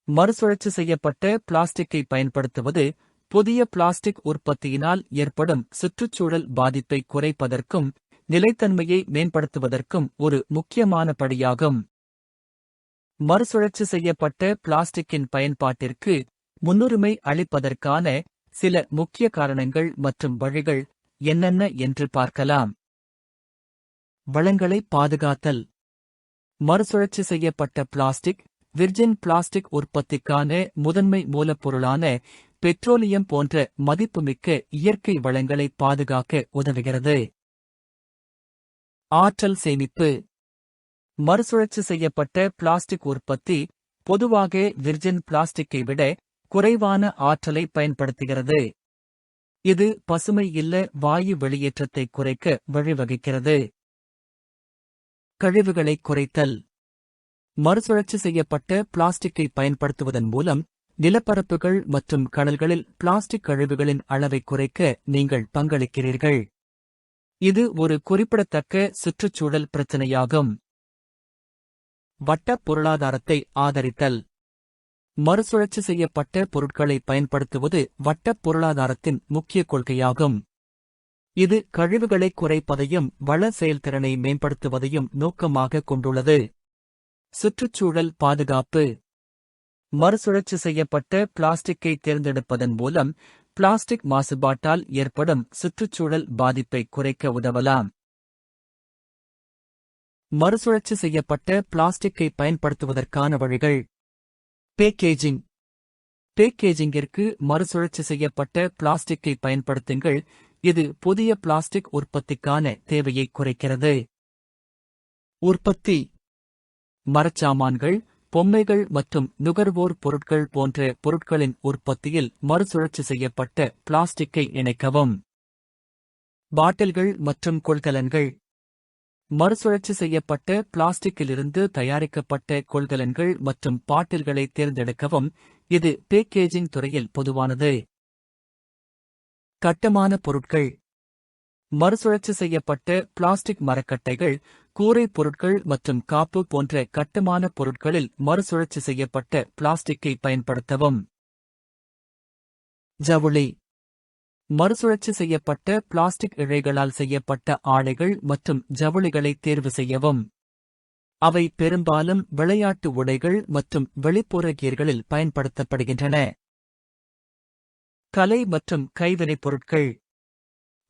மறுசுழற்சி செய்யப்பட்ட பிளாஸ்டிக்கை பயன்படுத்துவது புதிய பிளாஸ்டிக் உற்பத்தியினால் ஏற்படும் சுற்றுச்சூழல் பாதிப்பை குறைப்பதற்கும் நிலைத்தன்மையை மேம்படுத்துவதற்கும் ஒரு முக்கியமான படியாகும். மறுசுழற்சி செய்யப்பட்ட பிளாஸ்டிக்கின் பயன்பாட்டிற்கு முன்னுரிமை அளிப்பதற்கான சில முக்கிய காரணங்கள் மற்றும் வழிகள் என்னென்ன என்று பார்க்கலாம். வளங்களை பாதுகாத்தல். மறுசுழற்சி செய்யப்பட்ட பிளாஸ்டிக் விர்ஜின் பிளாஸ்டிக் உற்பத்திக்கான முதன்மை மூலப்பொருளான பெட்ரோலியம் போன்ற மதிப்புமிக்க இயற்கை வளங்களை பாதுகாக்க உதவுகிறது. ஆற்றல் சேமிப்பு. மறுசுழற்சி செய்யப்பட்ட பிளாஸ்டிக் உற்பத்தி பொதுவாக விர்ஜின் பிளாஸ்டிக்கை விட குறைவான ஆற்றலை பயன்படுத்துகிறது. இது பசுமை இல்ல வாயு வெளியேற்றத்தை குறைக்க வழிவகுக்கிறது. கழிவுகளை குறைத்தல். மறுசுழற்சி செய்யப்பட்ட பிளாஸ்டிக்கை பயன்படுத்துவதன் மூலம் நிலப்பரப்புகள் மற்றும் கடல்களில் பிளாஸ்டிக் கழிவுகளின் அளவை குறைக்க நீங்கள் பங்களிக்கிறீர்கள். இது ஒரு குறிப்பிடத்தக்க சுற்றுச்சூழல் பிரச்சினையாகும். வட்ட பொருளாதாரத்தை ஆதரித்தல். மறுசுழற்சி செய்யப்பட்ட பொருட்களை பயன்படுத்துவது வட்டப் பொருளாதாரத்தின் முக்கிய கொள்கையாகும். இது கழிவுகளை குறைப்பதையும் வள செயல்திறனை மேம்படுத்துவதையும் நோக்கமாக கொண்டுள்ளது. சுற்றுச்சூழல் பாதுகாப்பு. மறுசுழற்சி செய்யப்பட்ட பிளாஸ்டிக்கை தேர்ந்தெடுப்பதன் மூலம் பிளாஸ்டிக் மாசுபாட்டால் ஏற்படும் சுற்றுச்சூழல் பாதிப்பை குறைக்க உதவலாம். மறுசுழற்சி செய்யப்பட்ட பிளாஸ்டிக்கை பயன்படுத்துவதற்கான வழிகள். பேக்கேஜிங். பேக்கேஜிங்கிற்கு மறுசுழற்சி செய்யப்பட்ட பிளாஸ்டிக்கை பயன்படுத்துங்கள். இது புதிய பிளாஸ்டிக் உற்பத்திக்கான தேவையை குறைக்கிறது. உற்பத்தி. மரச்சாமான்கள், பொம்மைகள் மற்றும் நுகர்வோர் பொருட்கள் போன்ற பொருட்களின் உற்பத்தியில் மறுசுழற்சி செய்யப்பட்ட பிளாஸ்டிக்கை இணைக்கவும். பாட்டில்கள் மற்றும் கொள்கலன்கள். மறுசுழற்சி செய்யப்பட்ட பிளாஸ்டிக்கிலிருந்து தயாரிக்கப்பட்ட கொள்கலன்கள் மற்றும் பாட்டில்களை தேர்ந்தெடுக்கவும். இது பேக்கேஜிங் துறையில் பொதுவானது. கட்டுமான பொருட்கள். மறுசுழற்சி செய்யப்பட்ட பிளாஸ்டிக் மரக்கட்டைகள், கூரை பொருட்கள் மற்றும் காப்பு போன்ற கட்டுமான பொருட்களில் மறுசுழற்சி செய்யப்பட்ட பிளாஸ்டிக்கை பயன்படுத்தவும். ஜவுளி. மறுசுழற்சி செய்யப்பட்ட பிளாஸ்டிக் இழைகளால் செய்யப்பட்ட ஆடைகள் மற்றும் ஜவுளிகளை தேர்வு செய்யவும். அவை பெரும்பாலும் விளையாட்டு உடைகள் மற்றும் வெளிப்புற கியர்களில் பயன்படுத்தப்படுகின்றன. கலை மற்றும் கைவினைப் பொருட்கள்.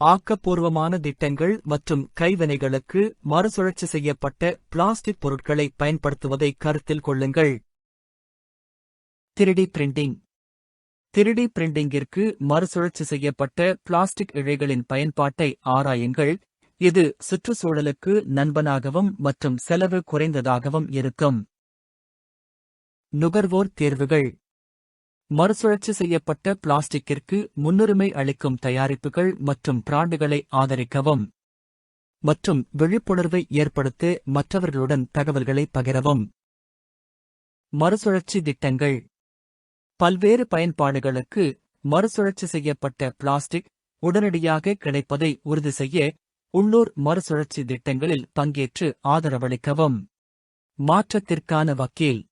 ஆக்கப்பூர்வமான திட்டங்கள் மற்றும் கைவினைகளுக்கு மறுசுழற்சி செய்யப்பட்ட பிளாஸ்டிக் பொருட்களை பயன்படுத்துவதை கருத்தில் கொள்ளுங்கள். 3D printing. 3D பிரிண்டிங்கிற்கு மறுசுழற்சி செய்யப்பட்ட பிளாஸ்டிக் இழைகளின் பயன்பாட்டை ஆராயுங்கள். இது சுற்றுச்சூழலுக்கு நண்பனாகவும் மற்றும் செலவு குறைந்ததாகவும் இருக்கும். நுகர்வோர் தேர்வுகள். மறுசுழற்சி செய்யப்பட்ட பிளாஸ்டிக்கிற்கு முன்னுரிமை அளிக்கும் தயாரிப்புகள் மற்றும் பிராண்டுகளை ஆதரிக்கவும். மற்றும் விழிப்புணர்வை ஏற்படுத்த மற்றவர்களுடன் தகவல்களை பகிரவும். மறுசுழற்சி திட்டங்கள். பல்வேறு பயன்பாடுகளுக்கு மறுசுழற்சி செய்யப்பட்ட பிளாஸ்டிக் உடனடியாக கிடைப்பதை உறுதி செய்ய உள்ளூர் மறுசுழற்சி திட்டங்களில் பங்கேற்று ஆதரவளிக்கவும். மாற்றத்திற்கான வக்கீல்.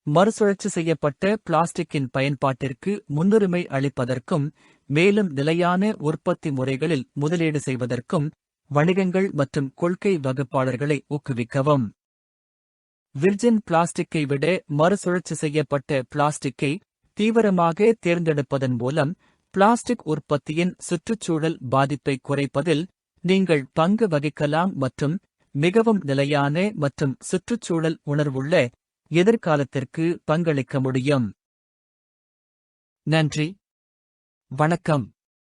மறுசுழற்சி செய்யப்பட்ட பிளாஸ்டிக்கின் பயன்பாட்டிற்கு முன்னுரிமை அளிப்பதற்கும் மேலும் நிலையான உற்பத்தி முறைகளில் முதலீடு செய்வதற்கும் வணிகங்கள் மற்றும் கொள்கை வகுப்பாளர்களை ஊக்குவிக்கவும். விர்ஜின் பிளாஸ்டிக்கை விட மறுசுழற்சி செய்யப்பட்ட பிளாஸ்டிக்கை தீவிரமாக தேர்ந்தெடுப்பதன் மூலம் பிளாஸ்டிக் உற்பத்தியின் சுற்றுச்சூழல் பாதிப்பை குறைப்பதில் நீங்கள் பங்கு வகிக்கலாம் மற்றும் மிகவும் நிலையான மற்றும் சுற்றுச்சூழல் உணர்வுள்ள எதிர்காலத்திற்கு பங்களிக்க முடியும். நன்றி. வணக்கம்.